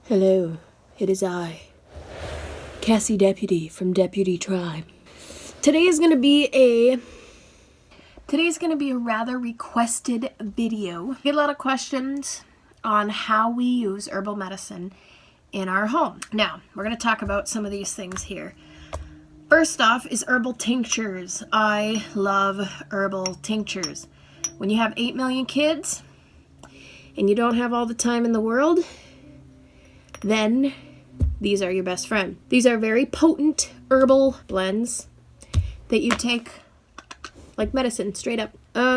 Hello, it is I, Cassie Deputy from Deputy Tribe. Today's gonna be a rather requested video. I get a lot of questions on how we use herbal medicine in our home. Now, we're gonna talk about some of these things here. First off is herbal tinctures. I love herbal tinctures. When you have 8 million kids and you don't have all the time in the world, then these are your best friend. These are very potent herbal blends that you take like medicine, straight up.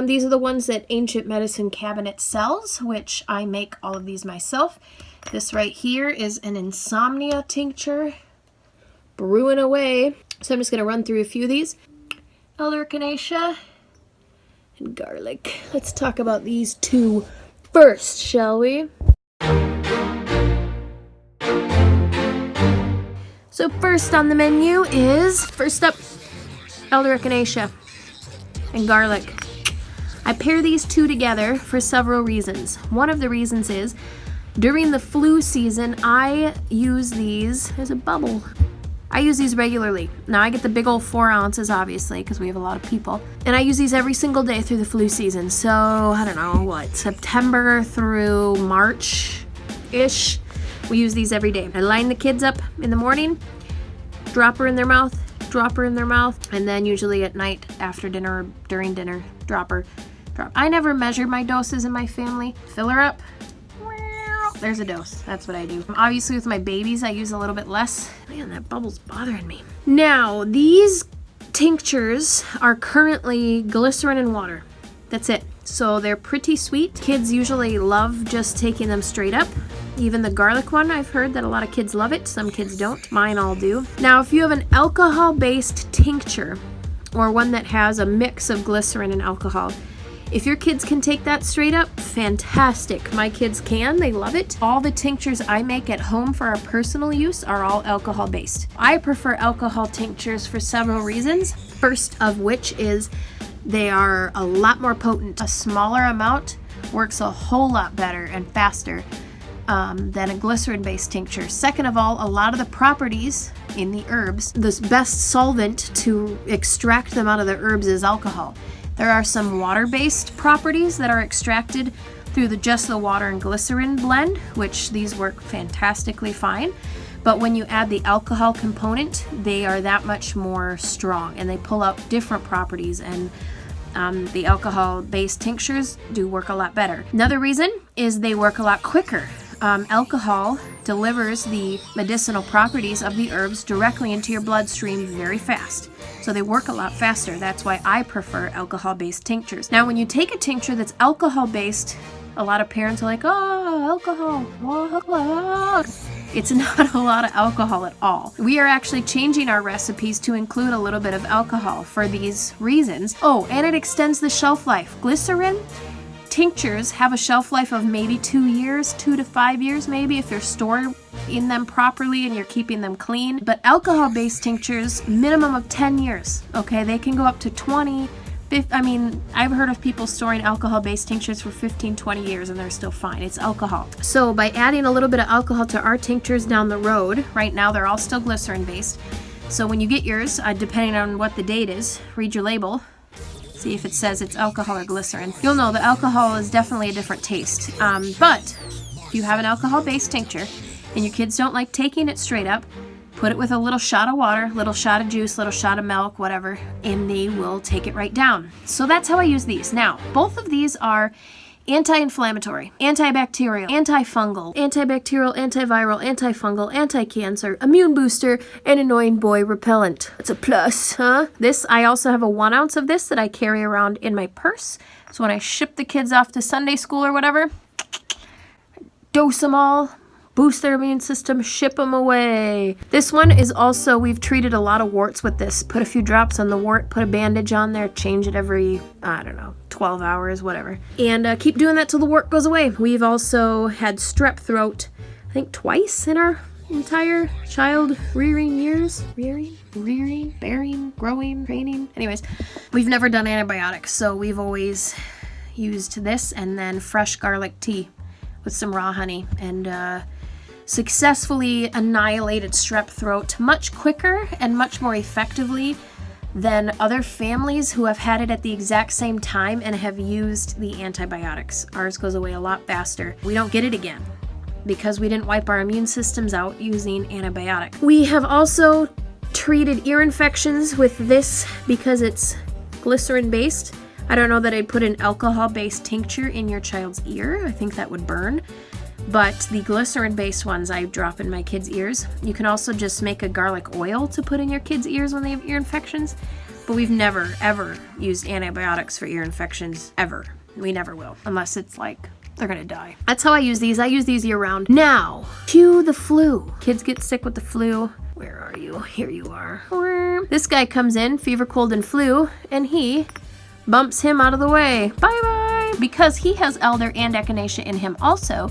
These are the ones that Ancient Medicine Cabinet sells, which I make all of these myself. This right here is an insomnia tincture, brewing away. So I'm just gonna run through a few of these. Elder echinacea and garlic. Let's talk about these two first, shall we? So first on the menu is, first up, elder echinacea and garlic. I pair these two together for several reasons. One of the reasons is, during the flu season, I use these, there's a bubble. I use these regularly. Now I get the big old 4 ounces, obviously, because we have a lot of people. And I use these every single day through the flu season. So, I don't know, what, September through March-ish. We use these every day. I line the kids up in the morning, drop her in their mouth, and then usually at night after dinner or during dinner, drop her. I never measure my doses in my family. Fill her up. There's a dose. That's what I do. Obviously with my babies, I use a little bit less. Man, that bubble's bothering me. Now, these tinctures are currently glycerin and water. That's it. So they're pretty sweet. Kids usually love just taking them straight up. Even the garlic one, I've heard that a lot of kids love it. Some kids don't. Mine all do. Now, if you have an alcohol-based tincture, or one that has a mix of glycerin and alcohol, if your kids can take that straight up, fantastic. My kids can, they love it. All the tinctures I make at home for our personal use are all alcohol-based. I prefer alcohol tinctures for several reasons. First of which is they are a lot more potent. A smaller amount works a whole lot better and faster than a glycerin-based tincture. Second of all, a lot of the properties in the herbs, the best solvent to extract them out of the herbs is alcohol. There are some water-based properties that are extracted through just the water and glycerin blend, which these work fantastically fine. But when you add the alcohol component, they are that much more strong and they pull out different properties, and the alcohol-based tinctures do work a lot better. Another reason is they work a lot quicker. Alcohol delivers the medicinal properties of the herbs directly into your bloodstream very fast. So they work a lot faster. That's why I prefer alcohol-based tinctures. Now, when you take a tincture that's alcohol-based, a lot of parents are like, oh, alcohol. It's not a lot of alcohol at all. We are actually changing our recipes to include a little bit of alcohol for these reasons. Oh, and it extends the shelf life. Glycerin tinctures have a shelf life of maybe 2 years, 2 to 5 years maybe, if you're storing in them properly and you're keeping them clean. But alcohol-based tinctures, minimum of 10 years, okay? They can go up to 20, 50, I mean, I've heard of people storing alcohol-based tinctures for 15, 20 years and they're still fine. It's alcohol. So by adding a little bit of alcohol to our tinctures down the road, right now they're all still glycerin-based. So when you get yours, depending on what the date is, read your label. See if it says it's alcohol or glycerin. You'll know the alcohol is definitely a different taste. But if you have an alcohol-based tincture and your kids don't like taking it straight up, put it with a little shot of water, little shot of juice, little shot of milk, whatever, and they will take it right down. So that's how I use these. Now, both of these are anti-inflammatory, antibacterial, antifungal, antibacterial, antiviral, antifungal, anti-cancer, immune booster, and annoying boy repellent. That's a plus, huh? This, I also have a 1 ounce of this that I carry around in my purse. So when I ship the kids off to Sunday school or whatever, dose them all, boost their immune system, ship them away. This one is also, we've treated a lot of warts with this. Put a few drops on the wart, put a bandage on there, change it every, 12 hours, whatever. And keep doing that till the wart goes away. We've also had strep throat, I think twice in our entire child rearing years. Bearing, growing, training. Anyways, we've never done antibiotics, so we've always used this and then fresh garlic tea with some raw honey. And successfully annihilated strep throat much quicker and much more effectively than other families who have had it at the exact same time and have used the antibiotics. Ours goes away a lot faster. We don't get it again because we didn't wipe our immune systems out using antibiotics. We have also treated ear infections with this because it's glycerin based. I don't know that I'd put an alcohol based tincture in your child's ear. I think that would burn. But the glycerin based ones I drop in my kids' ears. You can also just make a garlic oil to put in your kids' ears when they have ear infections. But we've never, ever used antibiotics for ear infections, ever. We never will, unless it's like they're gonna die. That's how I use these. I use these year round. Now, cue the flu. Kids get sick with the flu. Where are you? Here you are. This guy comes in, fever, cold, and flu, and he bumps him out of the way. Bye-bye. Because he has elder and echinacea in him also.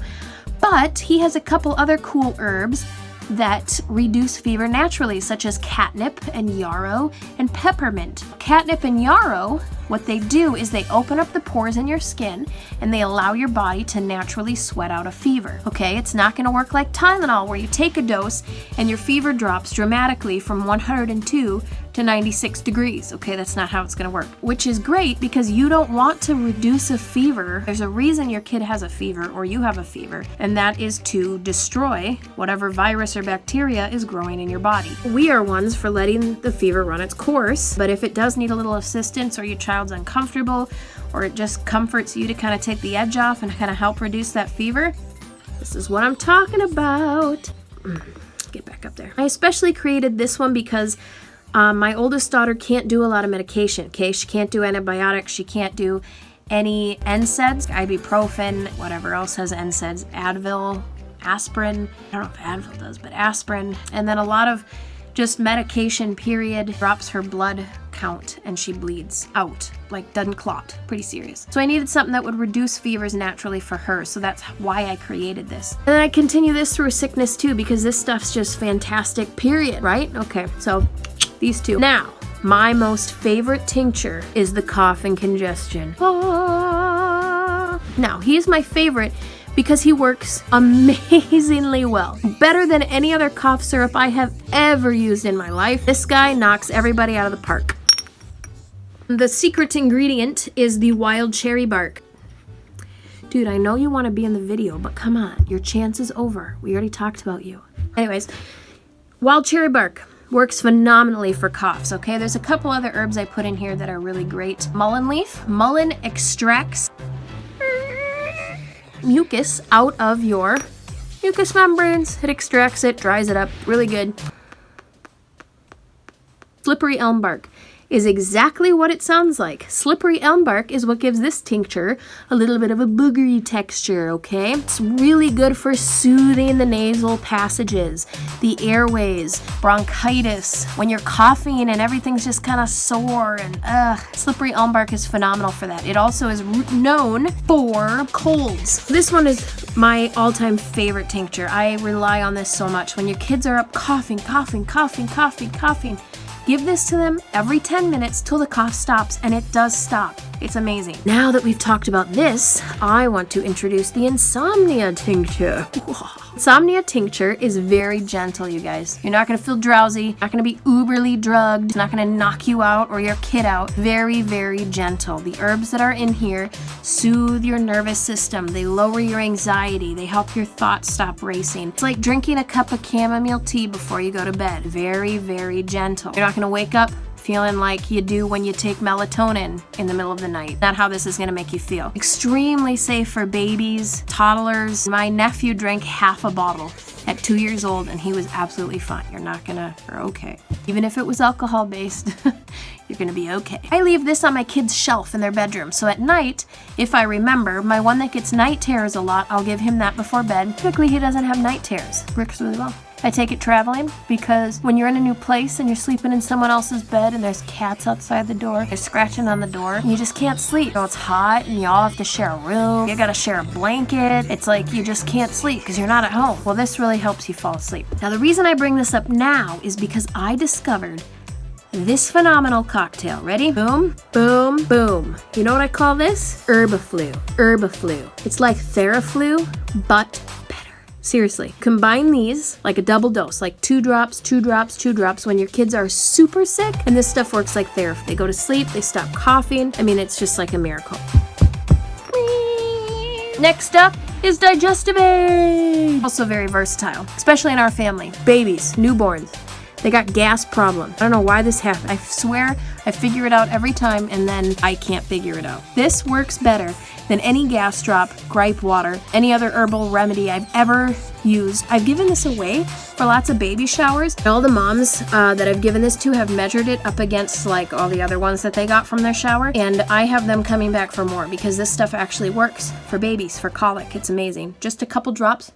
But he has a couple other cool herbs that reduce fever naturally, such as catnip and yarrow and peppermint. Catnip and yarrow, what they do is they open up the pores in your skin and they allow your body to naturally sweat out a fever. Okay, it's not going to work like Tylenol where you take a dose and your fever drops dramatically from 102 to 96 degrees. Okay, that's not how it's going to work, which is great because you don't want to reduce a fever. There's a reason your kid has a fever or you have a fever, and that is to destroy whatever virus or bacteria is growing in your body. We are ones for letting the fever run its course, but if it does need a little assistance or your child's uncomfortable or it just comforts you to kind of take the edge off and kind of help reduce that fever, this is what I'm talking about. Get back up there. I especially created this one because my oldest daughter can't do a lot of medication, okay? She can't do antibiotics. She can't do any NSAIDs, ibuprofen, whatever else has NSAIDs, Advil, aspirin. I don't know if Advil does, but aspirin. And then a lot of just medication, period, drops her blood count and she bleeds out, like doesn't clot. Pretty serious. So I needed something that would reduce fevers naturally for her, so that's why I created this. And then I continue this through sickness too, because this stuff's just fantastic, period, right? Okay, so these two. Now, my most favorite tincture is the cough and congestion. Now, he's my favorite because he works amazingly well. Better than any other cough syrup I have ever used in my life. This guy knocks everybody out of the park. The secret ingredient is the wild cherry bark. Dude, I know you want to be in the video, but come on, your chance is over. We already talked about you. Anyways, wild cherry bark works phenomenally for coughs, okay? There's a couple other herbs I put in here that are really great. Mullein leaf. Mullein extracts mucus out of your mucous membranes. It extracts it, dries it up, really good. Slippery elm bark is exactly what it sounds like. Slippery elm bark is what gives this tincture a little bit of a boogery texture, okay? It's really good for soothing the nasal passages, the airways, bronchitis, when you're coughing and everything's just kind of sore and slippery elm bark is phenomenal for that. It also is known for colds. This one is my all-time favorite tincture. I rely on this so much. When your kids are up coughing, give this to them every 10 minutes till the cough stops, and it does stop. It's amazing. Now that we've talked about this, I want to introduce the insomnia tincture. Insomnia tincture is very gentle, you guys. You're not gonna feel drowsy, not gonna be uberly drugged, it's not gonna knock you out or your kid out. Very, very gentle. The herbs that are in here soothe your nervous system. They lower your anxiety. They help your thoughts stop racing. It's like drinking a cup of chamomile tea before you go to bed. Very, very gentle. You're not gonna wake up feeling like you do when you take melatonin in the middle of the night. Not how this is gonna make you feel. Extremely safe for babies, toddlers. My nephew drank half a bottle at 2 years old and he was absolutely fine. You're okay. Even if it was alcohol based, you're gonna be okay. I leave this on my kids' shelf in their bedroom. So at night, if I remember, my one that gets night terrors a lot, I'll give him that before bed. Typically he doesn't have night terrors. Works really well. I take it traveling because when you're in a new place and you're sleeping in someone else's bed and there's cats outside the door, they're scratching on the door, and you just can't sleep. You know, it's hot and you all have to share a room. You gotta share a blanket. It's like you just can't sleep because you're not at home. Well, this really helps you fall asleep. Now, the reason I bring this up now is because I discovered this phenomenal cocktail. Ready? Boom, boom, boom. You know what I call this? Herbaflu. Herbaflu. It's like Theraflu, but better. Seriously, combine these like a double dose, like 2 drops, 2 drops, 2 drops when your kids are super sick. And this stuff works like therapy. They go to sleep, they stop coughing. I mean, it's just like a miracle. Next up is digestive aid. Also very versatile, especially in our family. Babies, newborns. They got gas problem. I don't know why this happened. I swear I figure it out every time and then I can't figure it out. This works better than any gas drop, gripe water, any other herbal remedy I've ever used. I've given this away for lots of baby showers. All the moms that I've given this to have measured it up against like all the other ones that they got from their shower. And I have them coming back for more because this stuff actually works for babies, for colic. It's amazing. Just a couple drops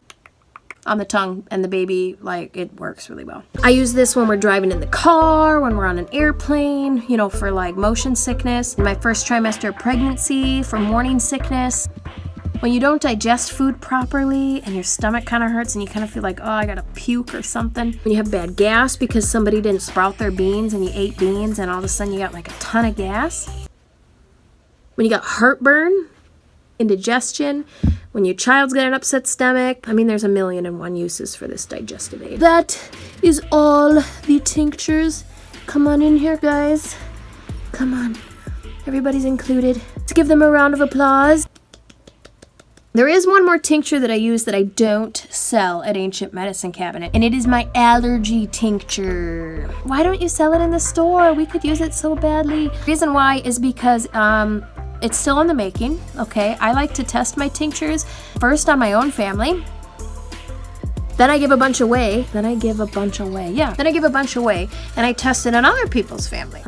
on the tongue and the baby, like, it works really well. I use this when we're driving in the car, when we're on an airplane, you know, for like motion sickness, in my first trimester of pregnancy, for morning sickness. When you don't digest food properly and your stomach kind of hurts and you kind of feel like, oh, I gotta puke or something. When you have bad gas because somebody didn't sprout their beans and you ate beans and all of a sudden you got like a ton of gas. When you got heartburn, indigestion, when your child's got an upset stomach. I mean, there's 1,000,001 uses for this digestive aid. That is all the tinctures. Come on in here, guys. Come on. Everybody's included. Let's give them a round of applause. There is one more tincture that I use that I don't sell at Ancient Medicine Cabinet, and it is my allergy tincture. Why don't you sell it in the store? We could use it so badly. The reason why is because it's still in the making, okay? I like to test my tinctures first on my own family. Then I give a bunch away. Then I give a bunch away, and I test it on other people's family.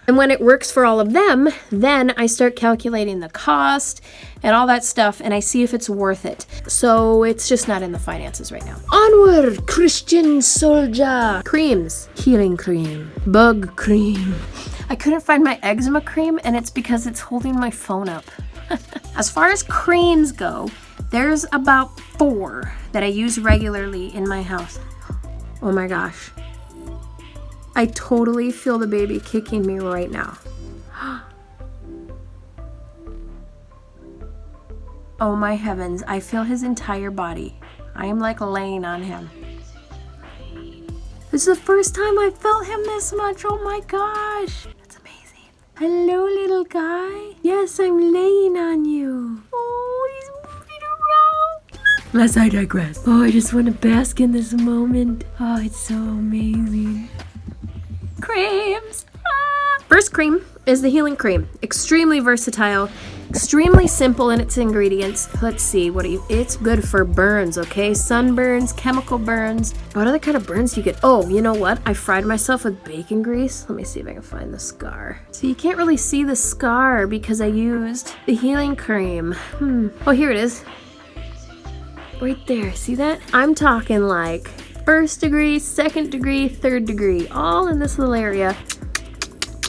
And when it works for all of them, then I start calculating the cost and all that stuff, and I see if it's worth it. So it's just not in the finances right now. Onward, Christian soldier. Creams. Healing cream. Bug cream. I couldn't find my eczema cream, and it's because it's holding my phone up. As far as creams go, there's about 4 that I use regularly in my house. Oh my gosh. I totally feel the baby kicking me right now. Oh my heavens, I feel his entire body. I am like laying on him. This is the first time I felt him this much. Oh my gosh. That's amazing. Hello, little guy. Yes, I'm laying on you. Oh, he's moving around. Lest I digress. Oh, I just want to bask in this moment. Oh, it's so amazing. Creams. First cream is the healing cream. Extremely versatile, extremely simple in its ingredients. Let's see, it's good for burns, okay? Sunburns, chemical burns. What other kind of burns do you get? Oh, you know what? I fried myself with bacon grease. Let me see if I can find the scar. So you can't really see the scar because I used the healing cream. Oh, here it is. Right there, see that? I'm talking like 1st degree, 2nd degree, 3rd degree, all in this little area.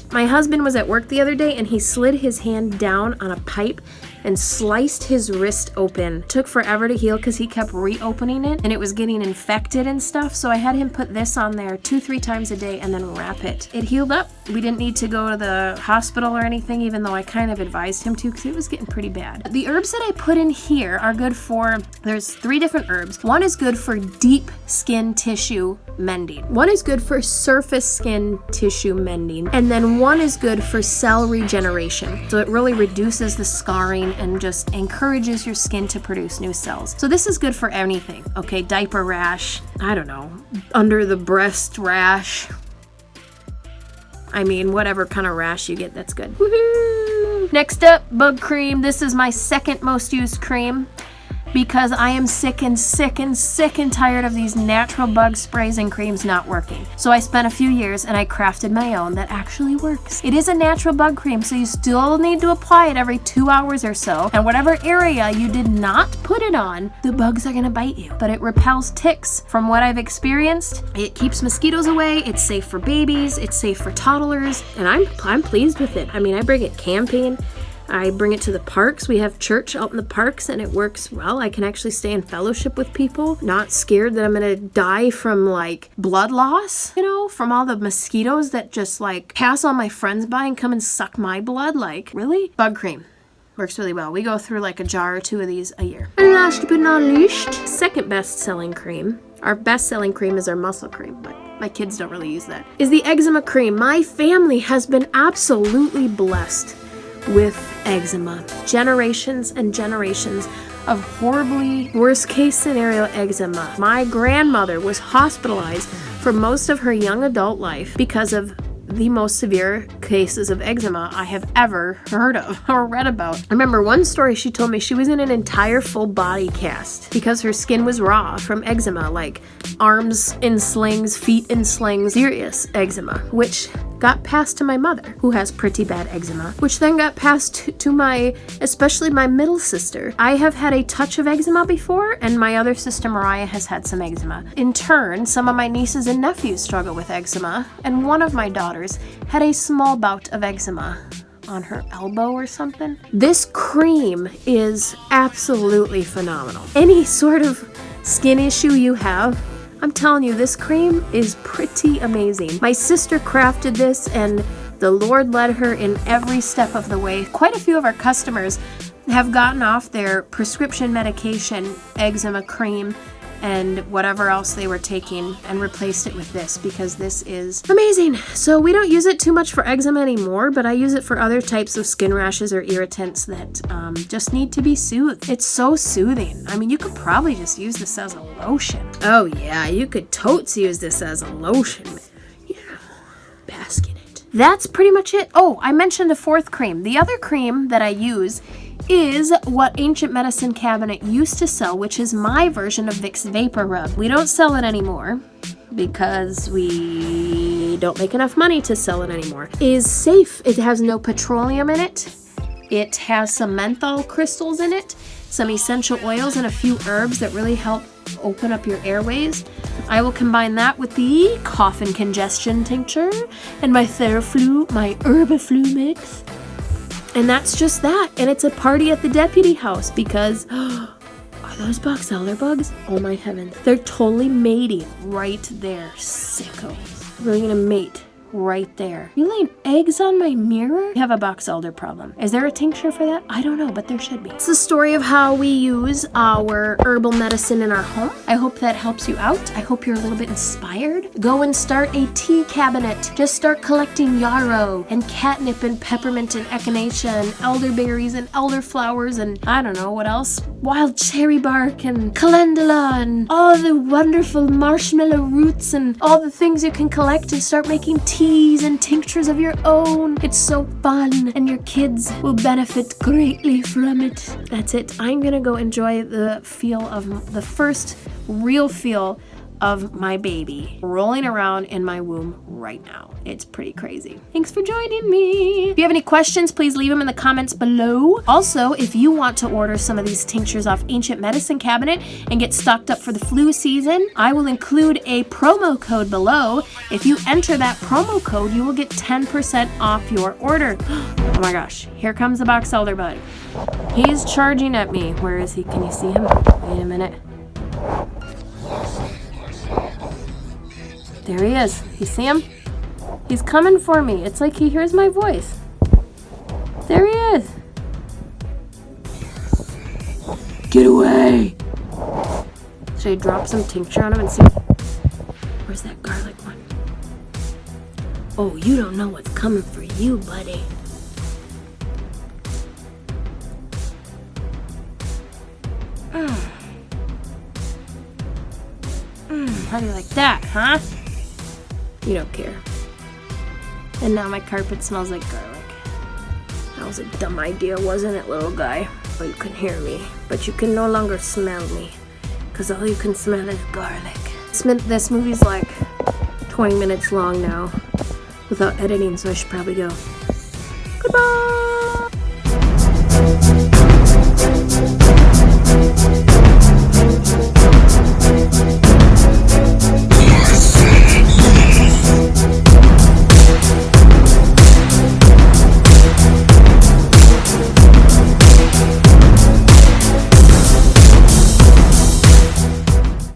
My husband was at work the other day and he slid his hand down on a pipe and sliced his wrist open. It took forever to heal because he kept reopening it and it was getting infected and stuff. So I had him put this on there 2-3 times a day and then wrap it. It healed up. We didn't need to go to the hospital or anything, even though I kind of advised him to because it was getting pretty bad. The herbs that I put in here are good for, there's 3 different herbs. One is good for deep skin tissue mending. One is good for surface skin tissue mending. And then one is good for cell regeneration. So it really reduces the scarring and just encourages your skin to produce new cells. So this is good for anything, okay? Diaper rash, I don't know, under the breast rash. I mean, whatever kind of rash you get, that's good. Woohoo! Next up, bug cream. This is my 2nd most used cream because I am sick and tired of these natural bug sprays and creams not working. So I spent a few years and I crafted my own that actually works. It is a natural bug cream, so you still need to apply it every 2 hours or so. And whatever area you did not put it on, the bugs are gonna bite you. But it repels ticks. From what I've experienced, it keeps mosquitoes away, it's safe for babies, it's safe for toddlers, and I'm pleased with it. I mean, I bring it camping. I bring it to the parks. We have church out in the parks and it works well. I can actually stay in fellowship with people, not scared that I'm gonna die from like blood loss, you know, from all the mosquitoes that just like pass all my friends by and come and suck my blood. Like, really? Bug cream. Works really well. We go through like a jar or 2 of these a year. And last but not least, second best-selling cream. Our best-selling cream is our muscle cream, but my kids don't really use that. Is the eczema cream. My family has been absolutely blessed with eczema. Generations and generations of horribly worst-case scenario eczema. My grandmother was hospitalized for most of her young adult life because of the most severe cases of eczema I have ever heard of or read about. I remember one story she told me. She was in an entire full body cast because her skin was raw from eczema, like arms in slings, feet in slings, serious eczema, which got passed to my mother, who has pretty bad eczema, which then got passed to especially my middle sister. I have had a touch of eczema before, and my other sister Mariah has had some eczema. In turn, some of my nieces and nephews struggle with eczema, and one of my daughters had a small bout of eczema on her elbow or something. This cream is absolutely phenomenal. Any sort of skin issue you have, I'm telling you, this cream is pretty amazing. My sister crafted this, and the Lord led her in every step of the way. Quite a few of our customers have gotten off their prescription medication, eczema cream, and whatever else they were taking and replaced it with this because this is amazing. So we don't use it too much for eczema anymore, but I use it for other types of skin rashes or irritants that just need to be soothed. It's so soothing. I mean, you could probably just use this as a lotion. Oh yeah, you could totes use this as a lotion. You know, bask in it. That's pretty much it. Oh, I mentioned a 4th cream. The other cream that I use is what Ancient Medicine Cabinet used to sell, which is my version of Vicks Vapor Rub. We don't sell it anymore because we don't make enough money to sell it anymore. It is safe. It has no petroleum in it. It has some menthol crystals in it, some essential oils, and a few herbs that really help open up your airways. I will combine that with the cough and congestion tincture and my Theraflu, my Herbaflu mix. And that's just that. And it's a party at the deputy house because are those box elder bugs? Oh my heavens. They're totally mating right there. Sickos. We're gonna mate right there. You laying eggs on my mirror? You have a box elder problem. Is there a tincture for that? I don't know, but there should be. It's the story of how we use our herbal medicine in our home. I hope that helps you out. I hope you're a little bit inspired. Go and start a tea cabinet. Just start collecting yarrow and catnip and peppermint and echinacea and elderberries and elderflowers and I don't know what else. Wild cherry bark and calendula and all the wonderful marshmallow roots and all the things you can collect and start making teas and tinctures of your own. It's so fun and your kids will benefit greatly from it. That's it. I'm gonna go enjoy the feel of the first real feel of my baby rolling around in my womb right now. It's pretty crazy. Thanks for joining me. If you have any questions, please leave them in the comments below. Also, if you want to order some of these tinctures off Ancient Medicine Cabinet and get stocked up for the flu season, I will include a promo code below. If you enter that promo code, you will get 10% off your order. Oh my gosh, here comes the box elder bug. He's charging at me. Where is he? Can you see him? Wait a minute. There he is. You see him? He's coming for me. It's like he hears my voice. There he is. Get away! Should I drop some tincture on him and see? Where's that garlic one? Oh, you don't know what's coming for you, buddy. How do you like that, huh? You don't care. And now my carpet smells like garlic. That was a dumb idea, wasn't it, little guy? Well, you can hear me, but you can no longer smell me, because all you can smell is garlic. This movie's like 20 minutes long now, without editing, so I should probably go. Goodbye!